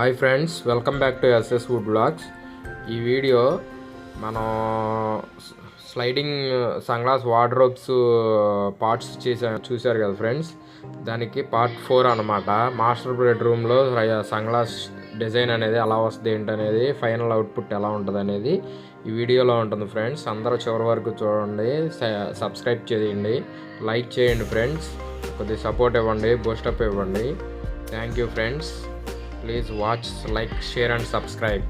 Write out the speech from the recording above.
Hi friends, welcome back to SS wood blogs. ఈ video మనం sliding sunglass wardrobes parts చూశారు కదా friends. దానికి పార్ట్ 4 అనమాట. మాస్టర్ బెడ్రూమ్లో సన్గ్లాస్ డిజైన్ అనేది ఎలా వస్తుంది ఏంటనేది, ఫైనల్ అవుట్పుట్ ఎలా ఉంటుంది అనేది ఈ వీడియోలో ఉంటుంది ఫ్రెండ్స్. అందరూ చివరి వరకు చూడండి, సబ్స్క్రైబ్ చేయండి, లైక్ చేయండి ఫ్రెండ్స్, కొద్దిగా సపోర్ట్ ఇవ్వండి, బూస్టప్ ఇవ్వండి. Thank you friends. Please watch, like, share and subscribe.